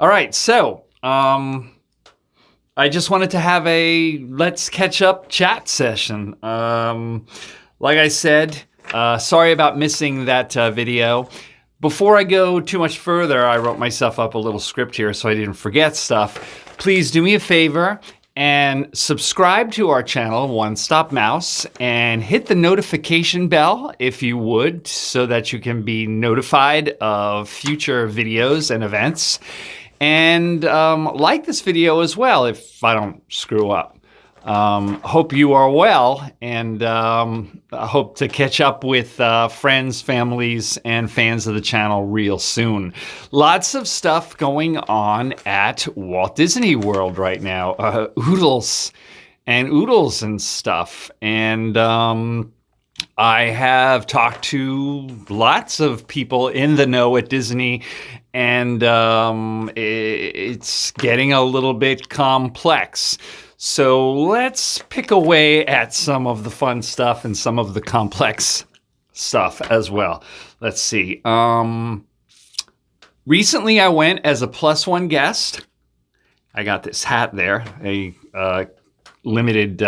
All right, so I just wanted to have a let's catch up chat session. Like I said, sorry about missing that video. Before I go too much further, I wrote myself up a little script here so I didn't forget stuff. Please do me a favor and subscribe to our channel, One Stop Mouse, and hit the notification bell if you would, so that you can be notified of future videos and events. And like this video as well if I don't screw up. Hope you are well, and I hope to catch up with friends, families, and fans of the channel real soon. Lots of stuff going on at Walt Disney World right now. Oodles and stuff. And I have talked to lots of people in the know at Disney, and it's getting a little bit complex. So let's pick away at some of the fun stuff and some of the complex stuff as well. Let's see. Recently I went as a +1 guest. I got this hat there, a limited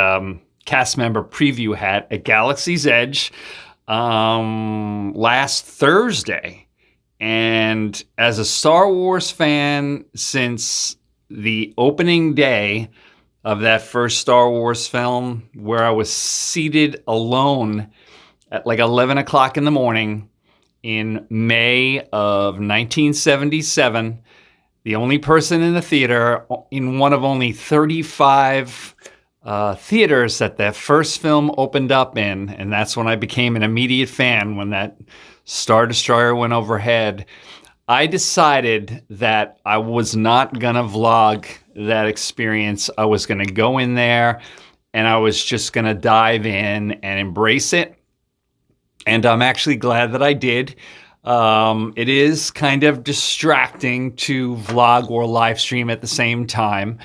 cast member preview hat at Galaxy's Edge last Thursday. And as a Star Wars fan since the opening day of that first Star Wars film, where I was seated alone at like 11 o'clock in the morning in May of 1977, the only person in the theater in one of only 35 theaters that first film opened up in, and that's when I became an immediate fan, when that Star Destroyer went overhead. I decided that I was not gonna vlog that experience. I was gonna go in there and I was just gonna dive in and embrace it. And I'm actually glad that I did. It is kind of distracting to vlog or live stream at the same time.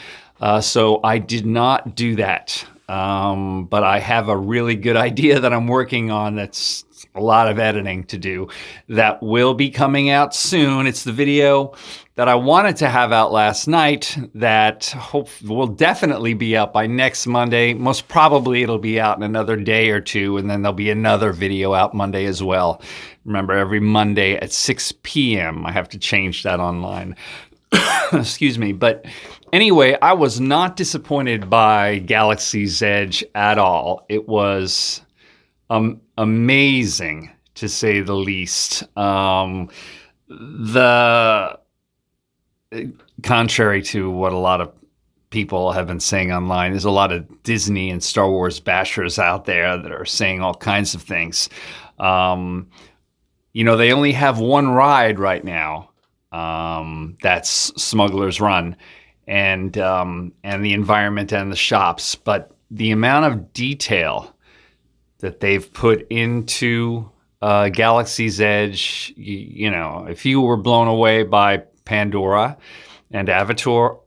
So I did not do that. But I have a really good idea that I'm working on that's a lot of editing to do that will be coming out soon. It's the video that I wanted to have out last night that will definitely be out by next Monday. Most probably it'll be out in another day or two, and then there'll be another video out Monday as well. Remember, every Monday at 6 p.m. I have to change that online. Excuse me. But anyway, I was not disappointed by Galaxy's Edge at all. It was amazing, to say the least. Contrary to what a lot of people have been saying online, there's a lot of Disney and Star Wars bashers out there that are saying all kinds of things. You know, they only have one ride right now. That's Smuggler's Run, and the environment and the shops. But the amount of detail that they've put into Galaxy's Edge, you know, if you were blown away by Pandora and Avatar,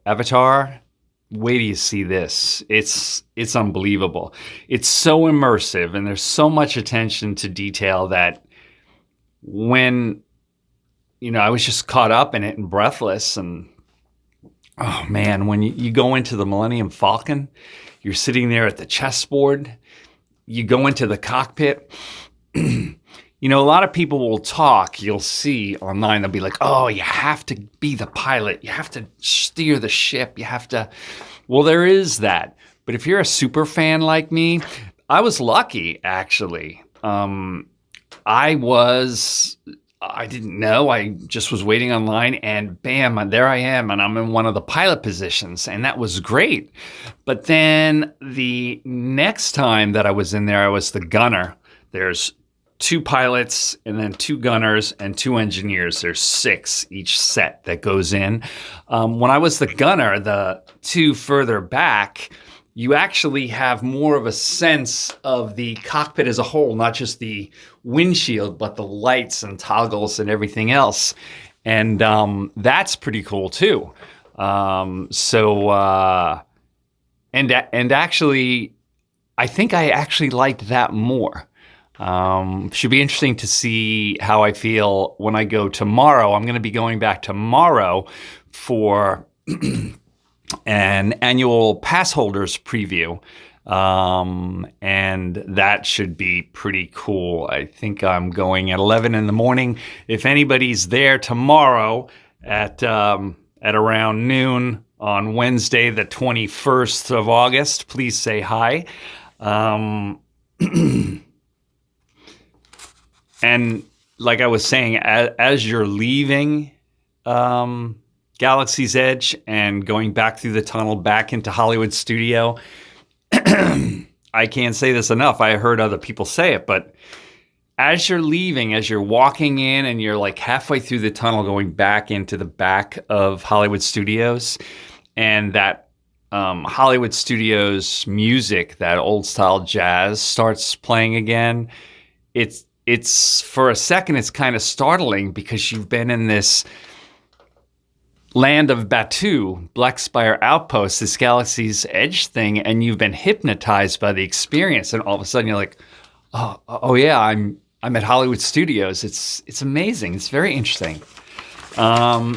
wait till you see this. It's unbelievable. It's so immersive, and there's so much attention to detail that when, you know, I was just caught up in it and breathless. And oh man, when you go into the Millennium Falcon, you're sitting there at the chessboard, you go into the cockpit. You know, a lot of people will talk, you'll see online, they'll be like, oh, you have to be the pilot, you have to steer the ship, you have to, well, there is that. But if you're a super fan like me, I was lucky, actually. I didn't know, I just was waiting online, and bam, there I am, and I'm in one of the pilot positions, and that was great. But then the next time that I was in there, I was the gunner. There's 2 pilots, and then 2 gunners, and 2 engineers. There's 6 each set that goes in. When I was the gunner, the 2 further back, you actually have more of a sense of the cockpit as a whole, not just the windshield, but the lights and toggles and everything else. And that's pretty cool too. And actually, I think I actually liked that more. Should be interesting to see how I feel when I go tomorrow. I'm going to be going back tomorrow for an annual pass holders preview. And that should be pretty cool. I think I'm going at 11 in the morning. If anybody's there tomorrow at around noon on Wednesday, the 21st of August, please say hi. And like I was saying, as you're leaving Galaxy's Edge and going back through the tunnel back into Hollywood Studio, I can't say this enough. I heard other people say it, but as you're leaving, as you're walking in and you're like halfway through the tunnel going back into the back of Hollywood Studios, and that Hollywood Studios music, that old style jazz starts playing again, it's for a second, it's kind of startling because you've been in this land of Batuu, Black Spire Outpost, this Galaxy's Edge thing, and you've been hypnotized by the experience, and all of a sudden you're like, oh yeah, I'm at Hollywood Studios. It's amazing. It's very interesting. All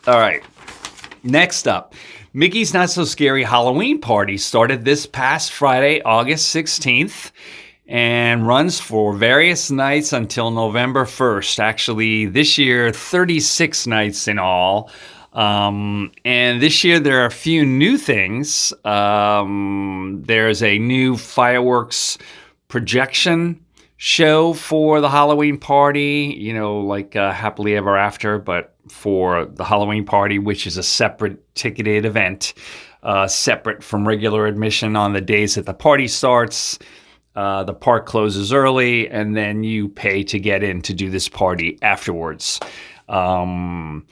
right. Next up, Mickey's Not So Scary Halloween Party started this past Friday, August 16th. And runs for various nights until November 1st. Actually, this year, 36 nights in all. And this year, there are a few new things. There's a new fireworks projection show for the Halloween party, like Happily Ever After, but for the Halloween party, which is a separate ticketed event, separate from regular admission on the days that the party starts. The park closes early, and then you pay to get in to do this party afterwards. And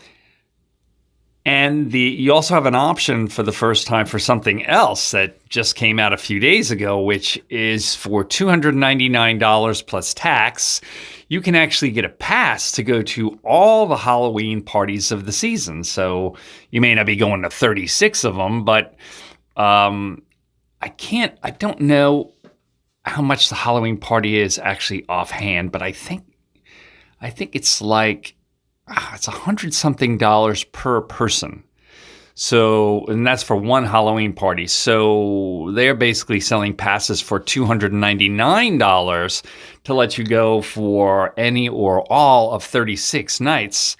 you also have an option for the first time for something else that just came out a few days ago, which is for $299 plus tax. You can actually get a pass to go to all the Halloween parties of the season. So you may not be going to 36 of them, but I don't know how much the Halloween party is actually offhand, but I think it's like it's $100-something per person. So, and that's for one Halloween party. So they're basically selling passes for $299 to let you go for any or all of 36 nights.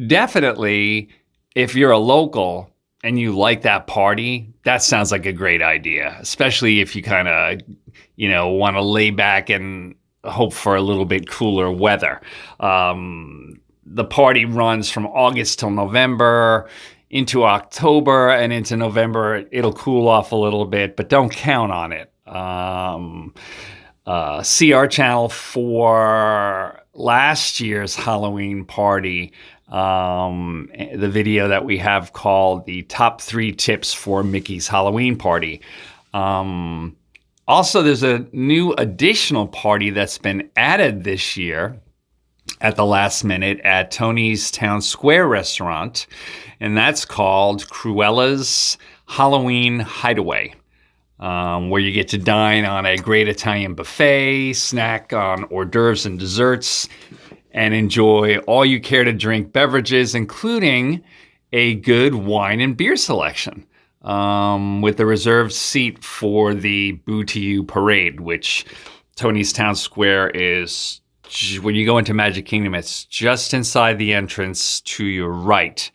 Definitely, if you're a local and you like that party, that sounds like a great idea, especially if you kind of want to lay back and hope for a little bit cooler weather. The party runs from August till November, into October, and into November. It'll cool off a little bit, but don't count on it. See our channel for last year's Halloween party, the video that we have called the Top 3 Tips for Mickey's Halloween Party. Also, there's a new additional party that's been added this year at the last minute at Tony's Town Square restaurant, and that's called Cruella's Halloween Hideaway, where you get to dine on a great Italian buffet, snack on hors d'oeuvres and desserts, and enjoy all you care to drink beverages, including a good wine and beer selection. With a reserved seat for the Boo to You parade, which Tony's Town Square is, when you go into Magic Kingdom, it's just inside the entrance to your right.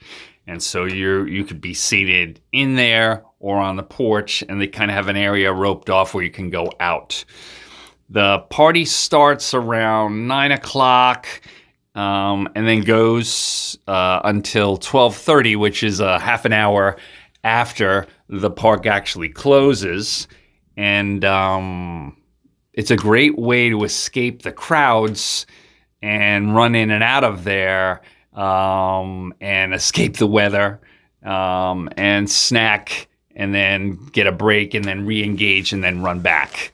And so you could be seated in there or on the porch, and they kind of have an area roped off where you can go out. The party starts around 9 o'clock and then goes until 12:30, which is a half an hour after the park actually closes. And it's a great way to escape the crowds and run in and out of there and escape the weather and snack and then get a break and then re-engage and then run back.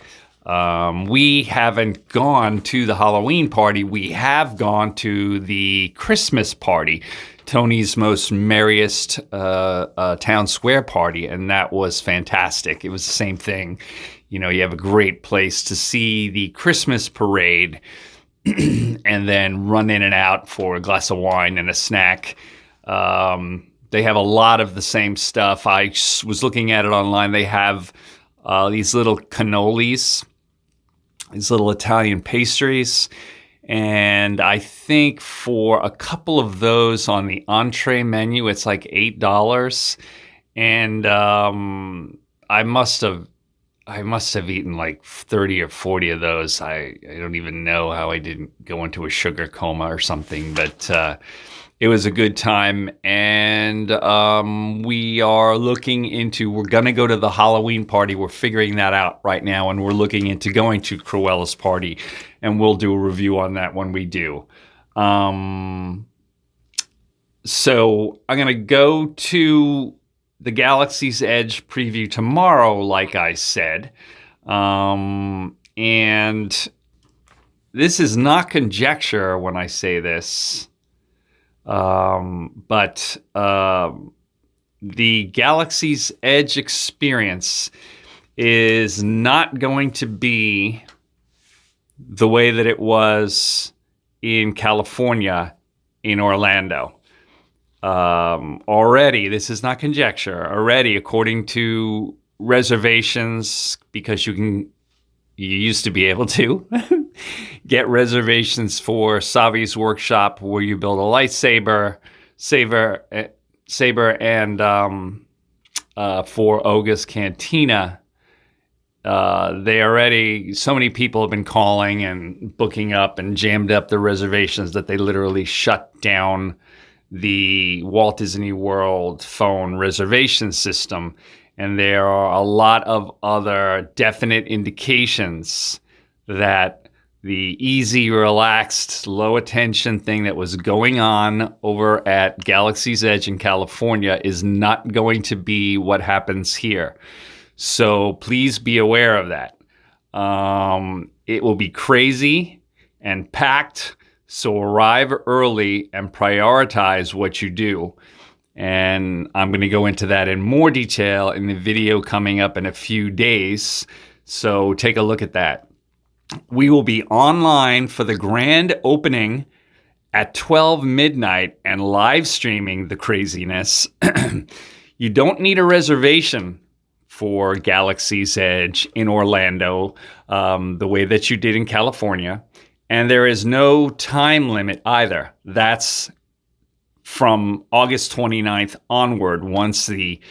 We haven't gone to the Halloween party. We have gone to the Christmas party, Tony's most merriest town square party, and that was fantastic. It was the same thing. You have a great place to see the Christmas parade and then run in and out for a glass of wine and a snack. They have a lot of the same stuff. I was looking at it online. They have these little cannolis, these little Italian pastries. And I think for a couple of those on the entree menu, it's like $8. And I must have eaten like 30 or 40 of those. I don't even know how I didn't go into a sugar coma or something, but it was a good time. And we're going to go to the Halloween party. We're figuring that out right now, and we're looking into going to Cruella's party, and we'll do a review on that when we do. So I'm going to go to the Galaxy's Edge preview tomorrow, like I said. And this is not conjecture when I say this. But the Galaxy's Edge experience is not going to be the way that it was in California, in Orlando. Already, this is not conjecture, already, according to reservations, because you used to be able to get reservations for Savi's workshop, where you build a lightsaber, and for Oga's Cantina. So many people have been calling and booking up and jammed up the reservations that they literally shut down the Walt Disney World phone reservation system. And there are a lot of other definite indications that the easy, relaxed, low attention thing that was going on over at Galaxy's Edge in California is not going to be what happens here. So please be aware of that. It will be crazy and packed. So arrive early and prioritize what you do. And I'm going to go into that in more detail in the video coming up in a few days. So take a look at that. We will be online for the grand opening at 12 midnight and live streaming the craziness. You don't need a reservation for Galaxy's Edge in Orlando the way that you did in California. And there is no time limit either. That's from August 29th onward, once the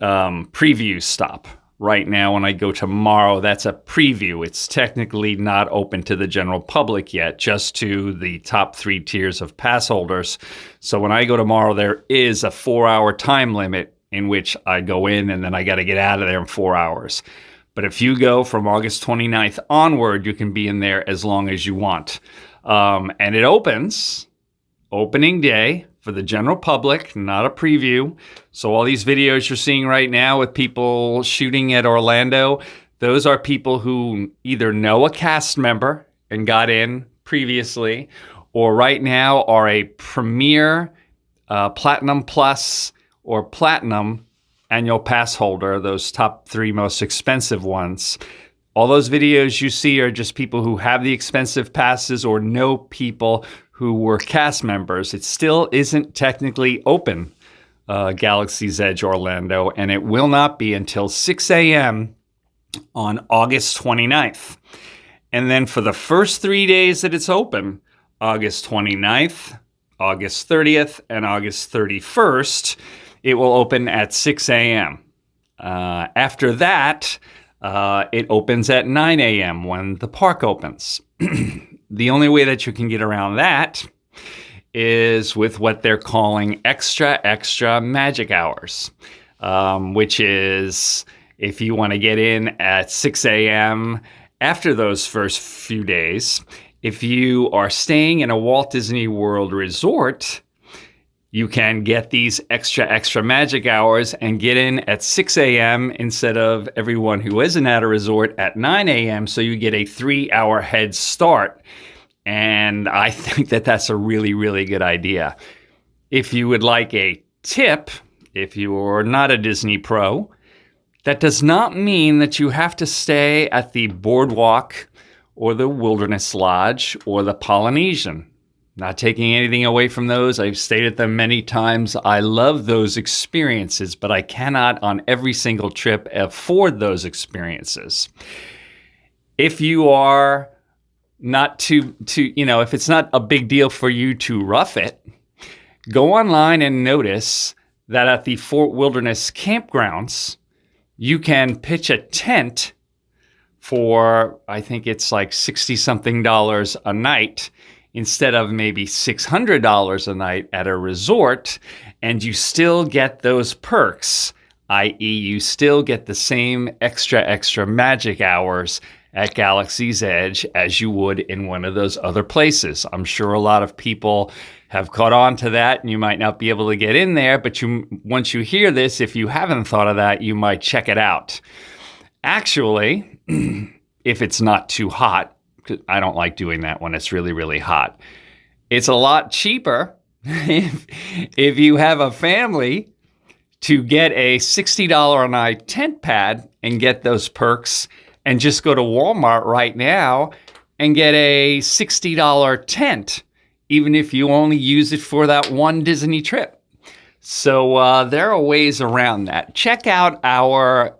previews stop. Right now, when I go tomorrow, that's a preview. It's technically not open to the general public yet, just to the top 3 tiers of pass holders. So when I go tomorrow, there is a 4-hour time limit in which I go in, and then I got to get out of there in 4 hours. But if you go from August 29th onward, you can be in there as long as you want. And it opens, opening day, for the general public, not a preview. So all these videos you're seeing right now with people shooting at Orlando, those are people who either know a cast member and got in previously, or right now are a Premier, Platinum Plus, or Platinum annual pass holder, those top 3 most expensive ones. All those videos you see are just people who have the expensive passes or know people who were cast members. It still isn't technically open, Galaxy's Edge Orlando, and it will not be until 6 a.m. on August 29th. And then for the first 3 days that it's open, August 29th, August 30th, and August 31st, it will open at 6 a.m. After that, it opens at 9 a.m. when the park opens. The only way that you can get around that is with what they're calling extra magic hours, which is if you want to get in at 6 a.m. after those first few days, if you are staying in a Walt Disney World resort, you can get these extra magic hours and get in at 6 a.m. instead of everyone who isn't at a resort at 9 a.m. So you get a 3-hour head start. And I think that that's a really, really good idea. If you would like a tip, if you are not a Disney pro, that does not mean that you have to stay at the Boardwalk or the Wilderness Lodge or the Polynesian. Not taking anything away from those. I've stated them many times. I love those experiences, but I cannot on every single trip afford those experiences. If you are not if it's not a big deal for you to rough it, go online and notice that at the Fort Wilderness campgrounds, you can pitch a tent for, I think it's like $60-something a night, instead of maybe $600 a night at a resort, and you still get those perks, i.e. you still get the same extra magic hours at Galaxy's Edge as you would in one of those other places. I'm sure a lot of people have caught on to that, and you might not be able to get in there, but once you hear this, if you haven't thought of that, you might check it out. Actually, if it's not too hot, I don't like doing that when it's really, really hot. It's a lot cheaper if you have a family to get a $60 a night tent pad and get those perks, and just go to Walmart right now and get a $60 tent, even if you only use it for that one Disney trip. So there are ways around that. Check out our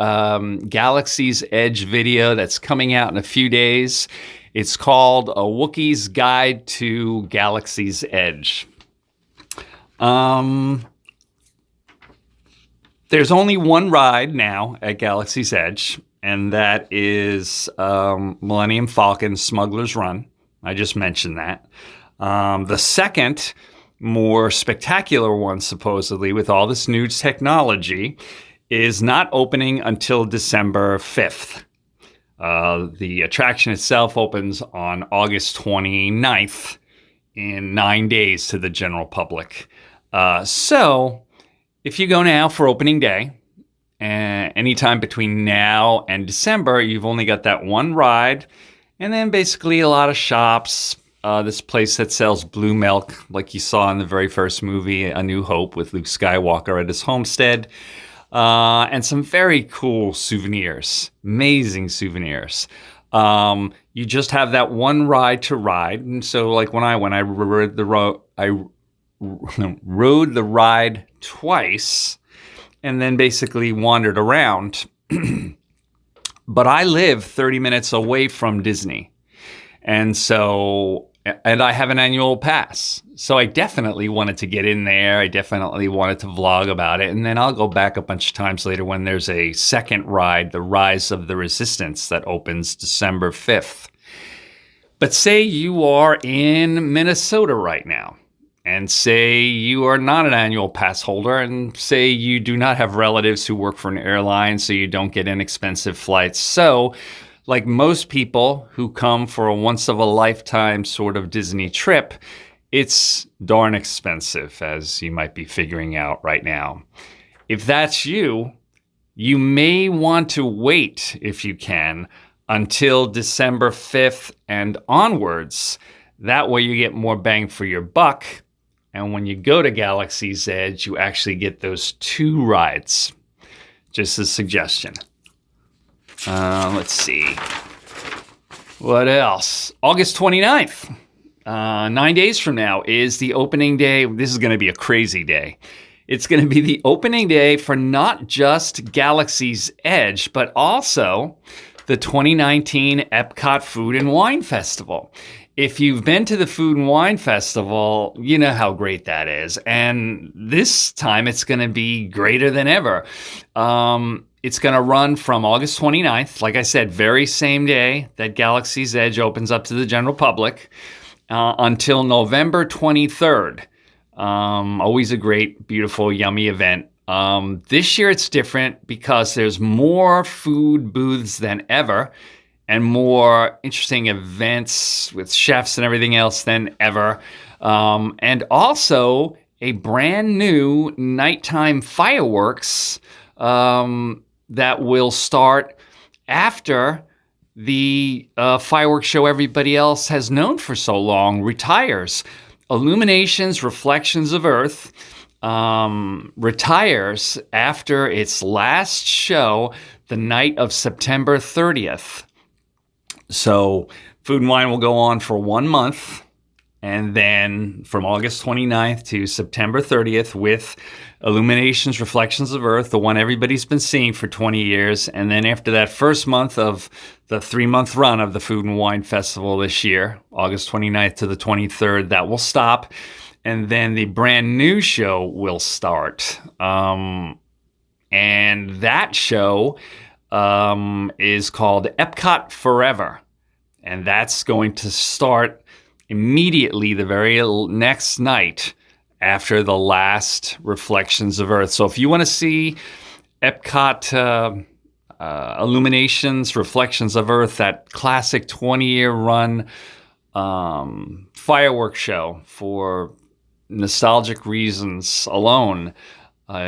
Galaxy's Edge video that's coming out in a few days. It's called A Wookiee's Guide to Galaxy's Edge. There's only one ride now at Galaxy's Edge, and that is Millennium Falcon Smuggler's Run. I just mentioned that. The second, more spectacular one, supposedly, with all this new technology, is not opening until December 5th. The attraction itself opens on August 29th, in 9 days to the general public. So if you go now for opening day, anytime between now and December, you've only got that one ride, and then basically a lot of shops. This place that sells blue milk, like you saw in the very first movie, A New Hope, with Luke Skywalker at his homestead. And some very cool souvenirs, amazing souvenirs. You just have that one ride to ride. And so like when I rode the ride twice and then basically wandered around. But I live 30 minutes away from Disney. And I have an annual pass. So I definitely wanted to get in there. I definitely wanted to vlog about it. And then I'll go back a bunch of times later when there's a second ride, The Rise of the Resistance, that opens December 5th. But say you are in Minnesota right now, and say you are not an annual pass holder, and say you do not have relatives who work for an airline, so you don't get inexpensive flights. So like most people who come for a once-of-a-lifetime sort of Disney trip, it's darn expensive, as you might be figuring out right now. If that's you, you may want to wait, if you can, until December 5th and onwards. That way you get more bang for your buck, and when you go to Galaxy's Edge, you actually get those two rides. Just a suggestion. Let's see. What else? August 29th, 9 days from now, is the opening day. This is going to be a crazy day. It's going to be the opening day for not just Galaxy's Edge, but also the 2019 Epcot Food and Wine Festival. If you've been to the Food and Wine Festival, you know how great that is. And this time it's going to be greater than ever. It's going to run from August 29th, like I said, very same day that Galaxy's Edge opens up to the general public, until November 23rd. Always a great, beautiful, yummy event. This year it's different because there's more food booths than ever and more interesting events with chefs and everything else than ever. And also a brand new nighttime fireworks that will start after the fireworks show everybody else has known for so long retires. Illuminations, Reflections of Earth retires after its last show the night of September 30th. So Food and Wine will go on for 1 month, And then from August 29th to September 30th with Illuminations, Reflections of Earth, the one everybody's been seeing for 20 years. And then after that first month of the 3-month run of the Food and Wine Festival this year, August 29th to the 23rd, that will stop. And then the brand new show will start. And that show is called Epcot Forever. And that's going to start immediately the very next night after the last Reflections of Earth. So if you want to see Epcot Illuminations, Reflections of Earth, that classic 20-year run fireworks show for nostalgic reasons alone,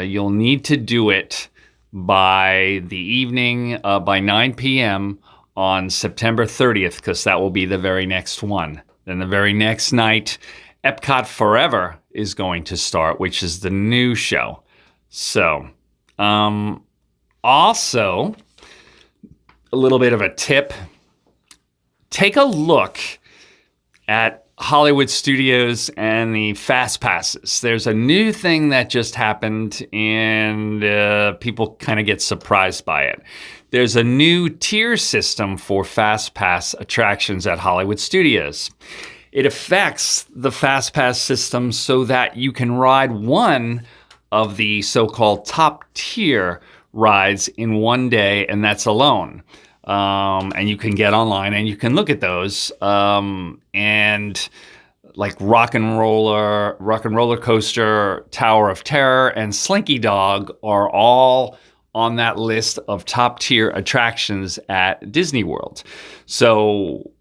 you'll need to do it by the evening, by 9 p.m. on September 30th, because that will be the very next one. Then the very next night, Epcot Forever is going to start, which is the new show. So, also, a little bit of a tip. Take a look at Hollywood Studios and the Fast Passes. There's a new thing that just happened, and people kind of get surprised by it. There's a new tier system for Fast Pass attractions at Hollywood Studios. It affects the Fast Pass system so that you can ride one of the so-called top tier rides in one day, and that's alone. And you can get online and you can look at those. And like Rock and Roller Coaster, Tower of Terror, and Slinky Dog are all on that list of top tier attractions at Disney World. So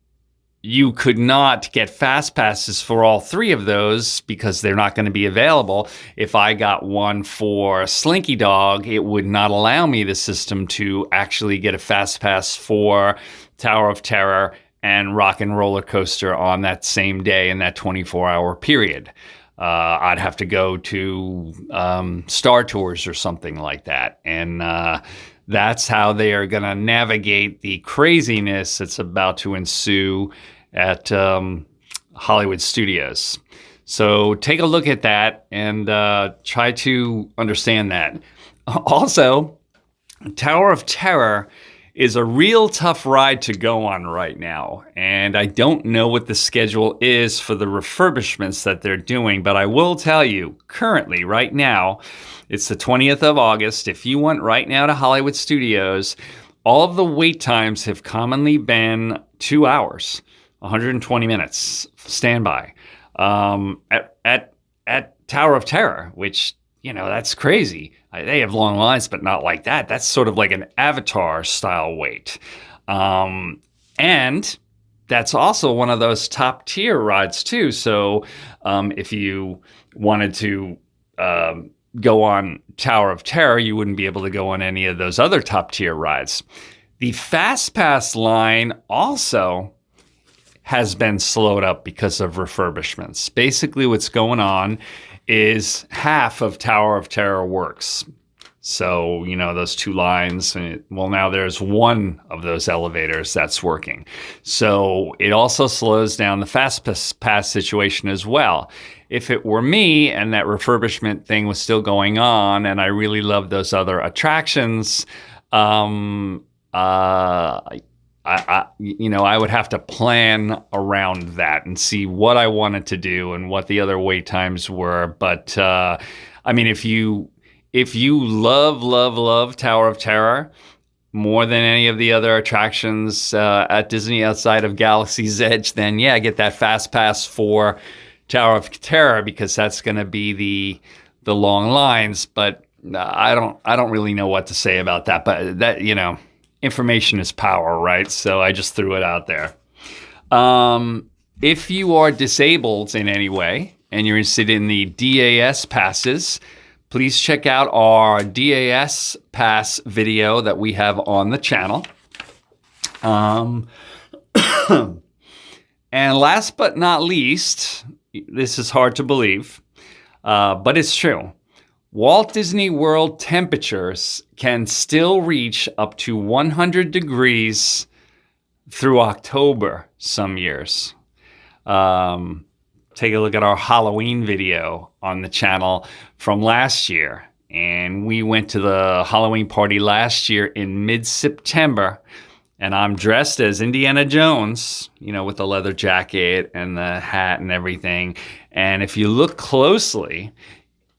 you could not get fast passes for all three of those because they're not going to be available. If I got one for Slinky Dog, it would not allow me, the system, to actually get a fast pass for Tower of Terror and Rock and Roller Coaster on that same day in that 24-hour period. I'd have to go to Star Tours or something like that. And that's how they are going to navigate the craziness that's about to ensue at Hollywood Studios. So take a look at that and try to understand that. Also, Tower of Terror is a real tough ride to go on right now. And I don't know what the schedule is for the refurbishments that they're doing, but I will tell you, currently, right now, it's the 20th of August. If you went right now to Hollywood Studios, all of the wait times have commonly been 2 hours, 120 minutes standby. At Tower of Terror, which, you know, that's crazy. They have long lines, but not like that. That's sort of like an Avatar style wait. And that's also one of those top tier rides too. So if you wanted to go on Tower of Terror, you wouldn't be able to go on any of those other top tier rides. The Fast Pass line also has been slowed up because of refurbishments. Basically what's going on is half of Tower of Terror works. So, you know, those two lines, well, now there's one of those elevators that's working. So it also slows down the Fast Pass situation as well. If it were me and that refurbishment thing was still going on and I really loved those other attractions, I would have to plan around that and see what I wanted to do and what the other wait times were. But I mean, if you love Tower of Terror more than any of the other attractions at Disney outside of Galaxy's Edge, then yeah, get that Fast Pass for Tower of Terror, because that's going to be the long lines. But I don't really know what to say about that. But that, you know, information is power, right? So I just threw it out there. If you are disabled in any way and you're interested in the DAS passes, please check out our DAS pass video that we have on the channel. And last but not least, this is hard to believe, but it's true. Walt Disney World temperatures can still reach up to 100 degrees through October some years. take a look at our Halloween video on the channel from last year. And we went to the Halloween party last year in mid-September. And I'm dressed as Indiana Jones, with the leather jacket and the hat and everything. And if you look closely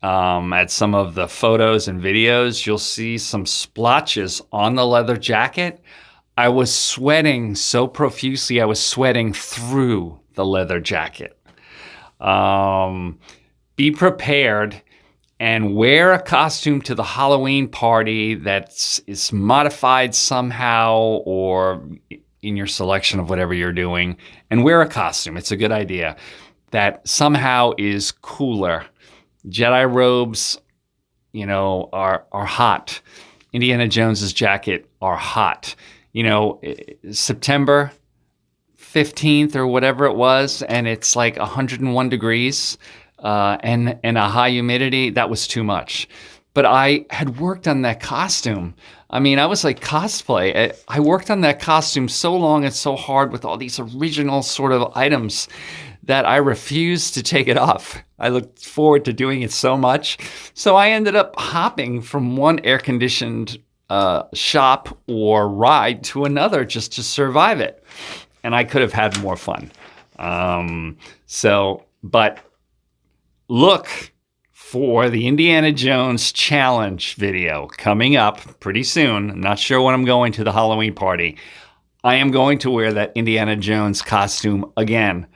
at some of the photos and videos, you'll see some splotches on the leather jacket. I was sweating so profusely, I was sweating through the leather jacket. Be prepared and wear a costume to the Halloween party that is modified somehow or in your selection of whatever you're doing. And wear a costume. It's a good idea. That somehow is cooler. Jedi robes, are hot. Indiana Jones's jacket are hot. September 15th or whatever it was, and it's like 101 degrees and a high humidity. That was too much. But I had worked on that costume. I was like cosplay. I worked on that costume so long and so hard with all these original sort of items that I refused to take it off. I looked forward to doing it so much. So I ended up hopping from one air-conditioned shop or ride to another just to survive it. And I could have had more fun. But look for the Indiana Jones challenge video coming up pretty soon. I'm not sure when I'm going to the Halloween party. I am going to wear that Indiana Jones costume again.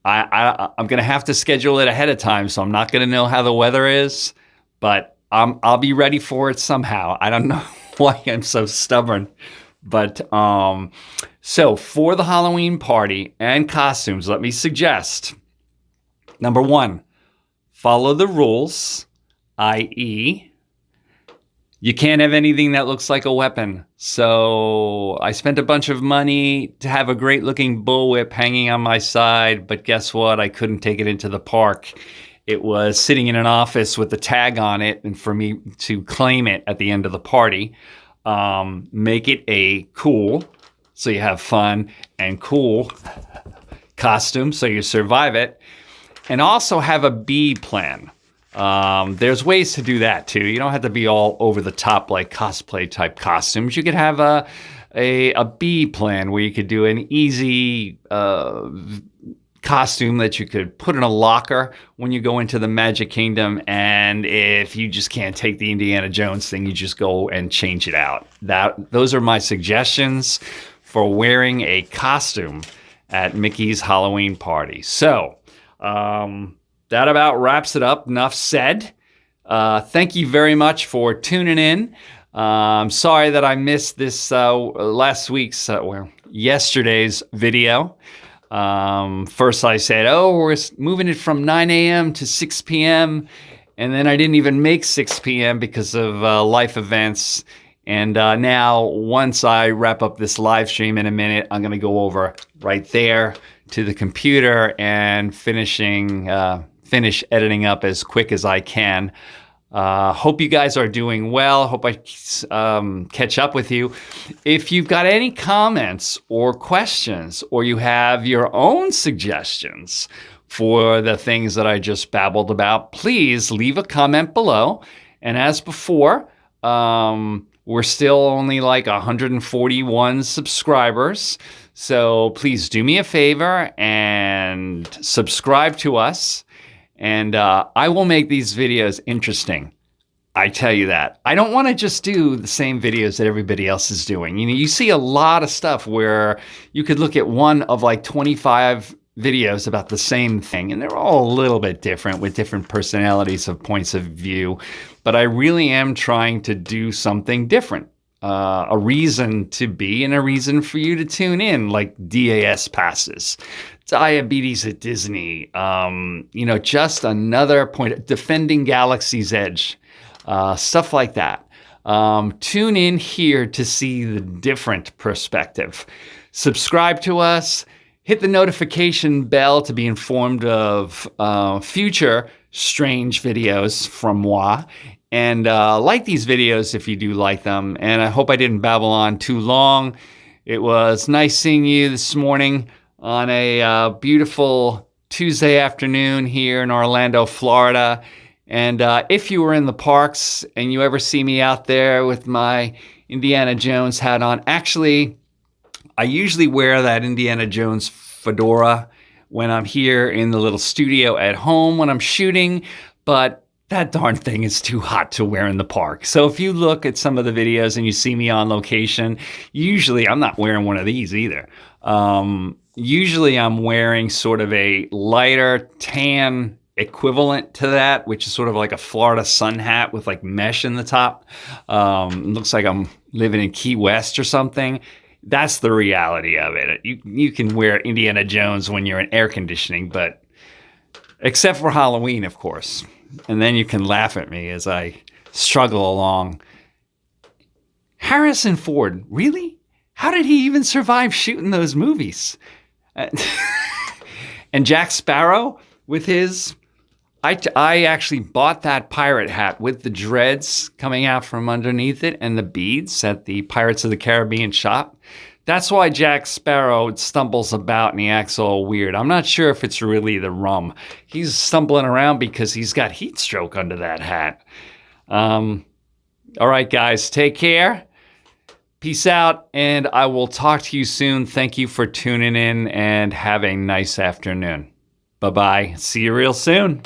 I'm going to have to schedule it ahead of time, so I'm not going to know how the weather is, but I'll be ready for it somehow. I don't know why I'm so stubborn. But so for the Halloween party and costumes, let me suggest, number one, follow the rules, i.e., you can't have anything that looks like a weapon. So I spent a bunch of money to have a great looking bullwhip hanging on my side, but guess what? I couldn't take it into the park. It was sitting in an office with a tag on it, and for me to claim it at the end of the party. Make it a cool, so you have fun, and cool costume, so you survive it. And also have a B plan. There's ways to do that too. You don't have to be all over the top like cosplay type costumes. You could have a B plan where you could do an easy costume that you could put in a locker when you go into the Magic Kingdom. And if you just can't take the Indiana Jones thing, you just go and change it out. Those are my suggestions for wearing a costume at Mickey's Halloween party. So that about wraps it up. Enough said. Thank you very much for tuning in. I'm sorry that I missed this yesterday's video. First I said, we're moving it from 9 a.m. to 6 p.m. And then I didn't even make 6 p.m. because of life events. And now, once I wrap up this live stream in a minute, I'm going to go over right there to the computer and finish editing up as quick as I can. Hope you guys are doing well. Hope I catch up with you. If you've got any comments or questions, or you have your own suggestions for the things that I just babbled about, please leave a comment below. And as before, we're still only like 141 subscribers. So please do me a favor and subscribe to us. And I will make these videos interesting. I tell you that. I don't want to just do the same videos that everybody else is doing. You see a lot of stuff where you could look at one of like 25 videos about the same thing, and they're all a little bit different with different personalities of points of view. But I really am trying to do something different. A reason to be and a reason for you to tune in, like DAS passes, diabetes at Disney, just another point, defending Galaxy's Edge, stuff like that. Tune in here to see the different perspective. Subscribe to us, hit the notification bell to be informed of future strange videos from moi. And like these videos if you do like them. And I hope I didn't babble on too long. It was nice seeing you this morning on a beautiful Tuesday afternoon here in Orlando, Florida. And if you were in the parks and you ever see me out there with my Indiana Jones hat on, actually, I usually wear that Indiana Jones fedora when I'm here in the little studio at home when I'm shooting, but that darn thing is too hot to wear in the park. So if you look at some of the videos and you see me on location, usually I'm not wearing one of these either. Usually I'm wearing sort of a lighter tan equivalent to that, which is sort of like a Florida sun hat with like mesh in the top. Looks like I'm living in Key West or something. That's the reality of it. You can wear Indiana Jones when you're in air conditioning, but except for Halloween, of course. And then you can laugh at me as I struggle along. Harrison Ford, really? How did he even survive shooting those movies? And Jack Sparrow with his... I actually bought that pirate hat with the dreads coming out from underneath it and the beads at the Pirates of the Caribbean shop. That's why Jack Sparrow stumbles about and he acts all weird. I'm not sure if it's really the rum. He's stumbling around because he's got heat stroke under that hat. All right, guys, take care. Peace out, and I will talk to you soon. Thank you for tuning in, and have a nice afternoon. Bye-bye. See you real soon.